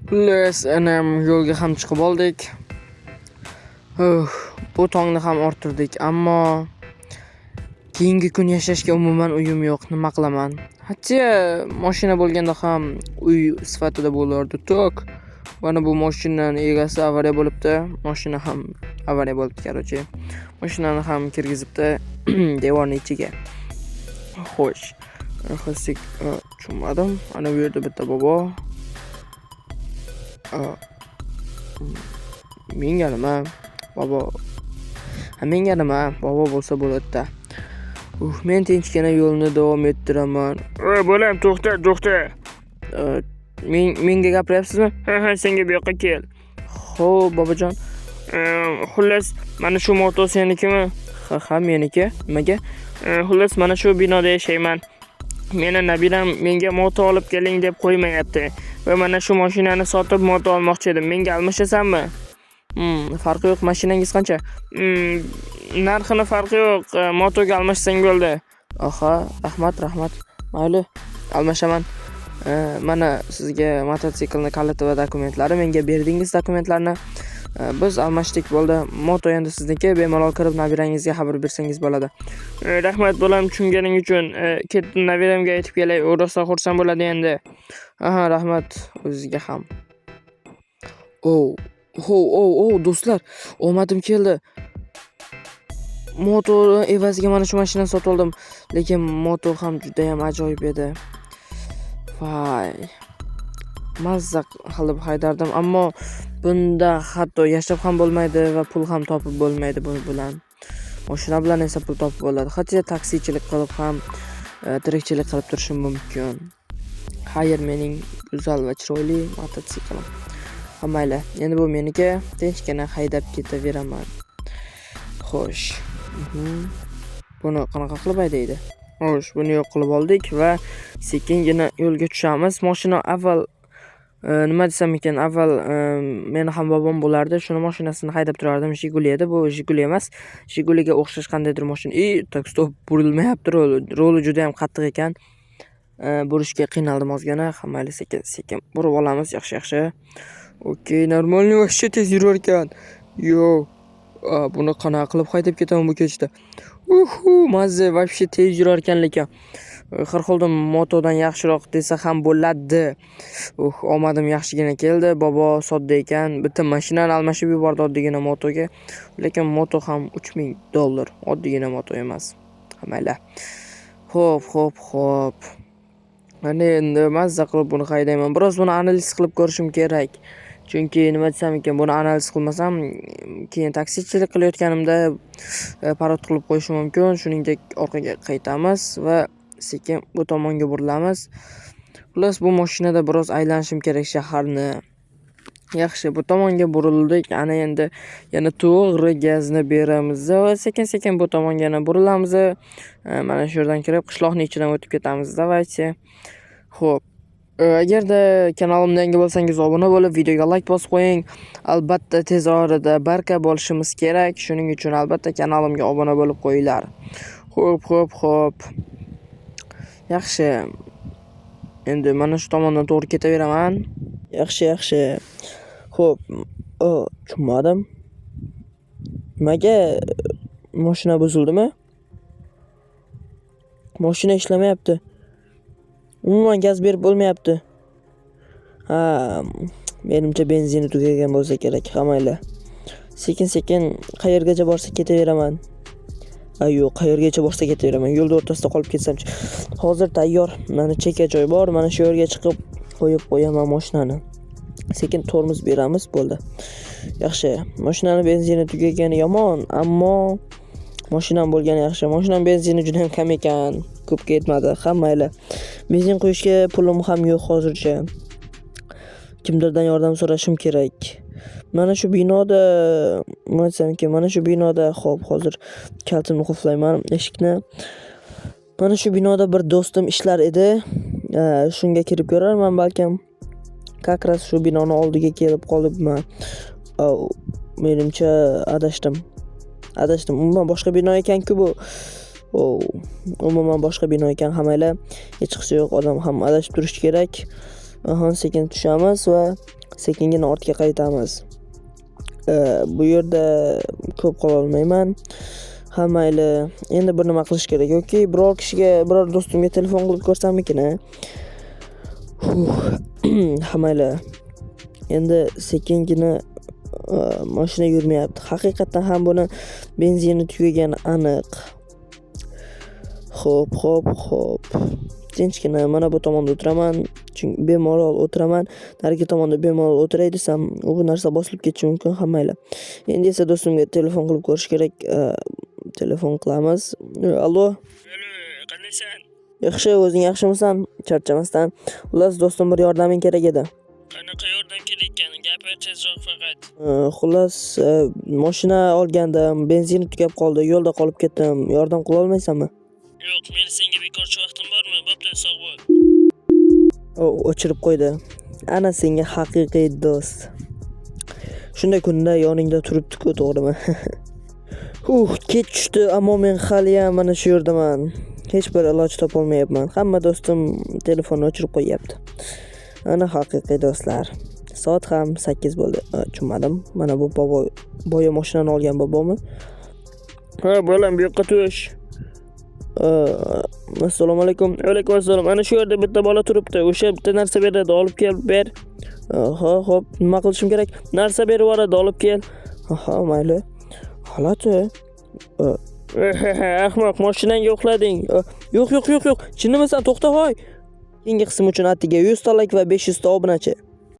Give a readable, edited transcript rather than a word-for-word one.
Xullas, anam yo'lga ham chiqib oldik. Bu tongni ham orttirdik, ammo keyingi kun yashashga umuman uyim yo'q. Nima qilaman? Hatto mashina bo'lganda ham uy sifatida bo'lardi. Tok. Mana bu mashinaning egasi avariya bo'libdi. Mashina ham avariya bo'libdi, qarochi. Mashinani ham kirgizibdi devorning ichiga. Xo'sh. Xosik tushunmadim. Ana bu yerda bitta bobo. Menga nima? Bobo. Menga nima? Bobo bo'lsa bo'ladi-da. Men tinchgina yo'lni davom ettiraman. Bo'lam, to'xta. Menga gapiryapsizmi? Ha, senga bu yoqqa kel. Xo'p, bobojon. Xullas, mana shu moto senikimi? Ha, meniki. Nimaga? Xullas, mana shu binoda yashayman. Meni nabiram menga moto olib keling deb qo'ymayapti. Va mana shu mashinani sotib moto olmoqchi edim. Menga almashasanmi? Farqi yo'q. Mashinangiz qancha? Narxini farqi yo'q. Motoga almashsang bo'ldi. Aha, rahmat. Mayli, almashaman. Mana sizga mototsiklni kaliti va dokumentlari. Menga berdingiz dokumentlarni. Biz almashdik, bo'ldi. Moto endi sizniki. Bemalol kirib nabirangizga xabar bersangiz bo'ladi. Rahmat bo'lam tushunganing uchun. Ketdim, nabiramga aytib kelay. U rosa xursand bo'ladi endi. Aha, rahmat o'zingizga ham. Do'stlar, omadim keldi. Moto evaziga mana shu mashinani sotib oldim, lekin moto ham juda ham ajoyib edi. Voy. Mazza qilib haydardim, ammo bunda hatto yashab ham bo'lmaydi va pul ham topib bo'lmaydi bu bilan. Mashina bilan esa pul topib bo'ladi. Hatto taksichilik qilib ham tirikchilik qilib turishim mumkin. Xayr, mening go'zal va chiroyli mototsiklim. Mayli, endi bu meniki, tinchgina haydab ketaveraman. Xo'sh. Buni qanaqa qilib haydaydi? Xo'sh, buni yo'q qilib oldik va sekingina yo'lga tushamiz. Mashina avval nima desam ekan, avval meni ham bobom bo'lardi. Shuni mashinasini haydab turardim. Jiguli edi, bu Jiguli emas. Jiguliga o'xshash qandaydir mashina. Tak stop, burilmayapti roli. Roli juda ham qattiq ekan. Burishga qiynaldim ozgina. Mayli, sekin burib olamiz. Yaxshi. Okey, normalniy vaqtcha tez yurar ekan. Buni qanaqa qilib haydab ketaman bu kechda? Mazza, vaqtcha tez yurar ekan lekin. Har holda motodan yaxshiroq desa ham bo'ladi. Omadim yaxshigina keldi. Bobo sodda ekan. Bitta mashinani almashib yubordi oddiygina motoga. Lekin moto ham $3000. Oddiygina moto emas. Mayli. Xo'p. Mana endi mazza qilib buni haydayman. Biroz buni analiz qilib ko'rishim kerak. Chunki nima desam ekan, buni analiz qilmasam, keyin taksichilik qilayotganimda parod qilib qo'yishim mumkin. Shuningdek, orqaga qaytamiz va sekin bu tomonga burilamiz. Plus bu mashinada biroz aylanishim kerak shaharni. Yaxshi, bu tomonga burildik. Ana endi yana to'g'ri gazni beramiz va sekin bu tomonga yana burilamiz. Mana shu yerdan kirib qishloqning ichidan o'tib ketamiz. Davaychi. Xo'p. Agarda kanalimga yangi bo'lsangiz obuna bo'lib, videoga like bosib qo'ying. Albatta tez orada baraka bo'lishimiz kerak. Shuning uchun albatta kanalimga obuna bo'lib qo'yinglar. Xo'p. Yaxshi. Endi mana shu tomondan to'g'ri ketaveraman. Yaxshi. Xo'p. Tushunmadim. Nimaga mashina buzildimi? Mashina ishlamayapti. Umuman gaz berib bo'lmayapti. Menimcha benzini tugagan bo'lsa kerak. Mayli. Sekin qayergacha borsa ketaveraman. Yo'q, qayergacha borsa ketaveraman. Yo'lda o'rtasida qolib ketsam-chi. Hozir tayyor. Mana cheka joy bor. Mana shu yerga chiqib qo'yib qo'yaman mashinani. Sekin tormoz beramiz, bo'ldi. Yaxshi. Mashinani benzini tugagani yomon, ammo mashinam bo'lgani yaxshi. Mashinam benzini juda ham kam ekan. Ko'p ketmadi. Mayli. Benzin qo'yishga pulim ham yo'q hozircha. Kimdirdan yordam so'rashim kerak. Mana shu binoda, xo'p, hozir kaltimni qulflayman eshikni. Mana shu binoda bir do'stim ishlar edi. Shunga kirib ko'rarman balkim. Kakras shu binoni oldiga kelib qolibman. Menimcha adashdim. Umuman boshqa bino ekan-ku bu. Umuman boshqa bino ekan. Mayli, hech qisi yo'q, odam ham adashib turishi kerak. Aha, sekin tushamiz va sekingina ortga qaytamiz. Bu yerda ko'p qola olmayman. Ha mayli. Endi bir nima qilish kerak yoki biror kishiga, biror do'stimga telefon qilib ko'rsammikin a? Ha mayli. Endi sekingina mashina yurmayapti. Haqiqatan ham buni benzini tugagani aniq. Xo'p. Tinchgina mana bu tomonda o'tiraman. Chunki bemalol o'tiraman. Narigi tomonda bemalol o'tiray desam, bu narsa bosilib ketishi mumkin. Ha mayli. Endi esa do'stimga telefon qilib ko'rish kerak. Telefon qilamiz. Allo. Qandaysan? Yaxshi, o'zing yaxshimisan? Charchamasdan. Xullas, do'stim, bir yordaming kerak edi. Qanaqa yordam kerak ekan? Gapir tezroq faqat. Xullas, mashina olgandim, benzini tugab qoldi, yo'lda qolib ketdim. Yordam qila olmaysanmi? Yo'q, meni senga bekorchi vaqtim bormi? Bo'pti, sog' bo'l. O'chirib qo'ydi. Ana senga haqiqiy do'st. Shunday kunda yoningda turibdi-ku, to'g'rimi? Kech tushdi, ammo men hali ham mana shu yerdaman. Hech bir iloj topolmayapman. Hamma do'stim telefonni o'chirib qo'yapti. Ana haqiqiy do'stlar. Soat ham 8 bo'ldi. Tushunmadim. Mana bu boya mashinani olgan bobomi? Ha, bolam, bu yoqqa tush. Assalomu alaykum. Alaykum assalom. Ana shu yerda bitta bola turibdi. O'sha bitta narsa beradi, olib kel, ber. Xo'p, nima qilishim kerak? Narsa berib yuboradi, olib kel. Ha, mayli. Holati. Ahmoq, mashinangga uxlading. Yo'q. Chinnimasan, to'xta, hoy. Keyingi qism uchun attiga 100 talik va 500 ta obunachi.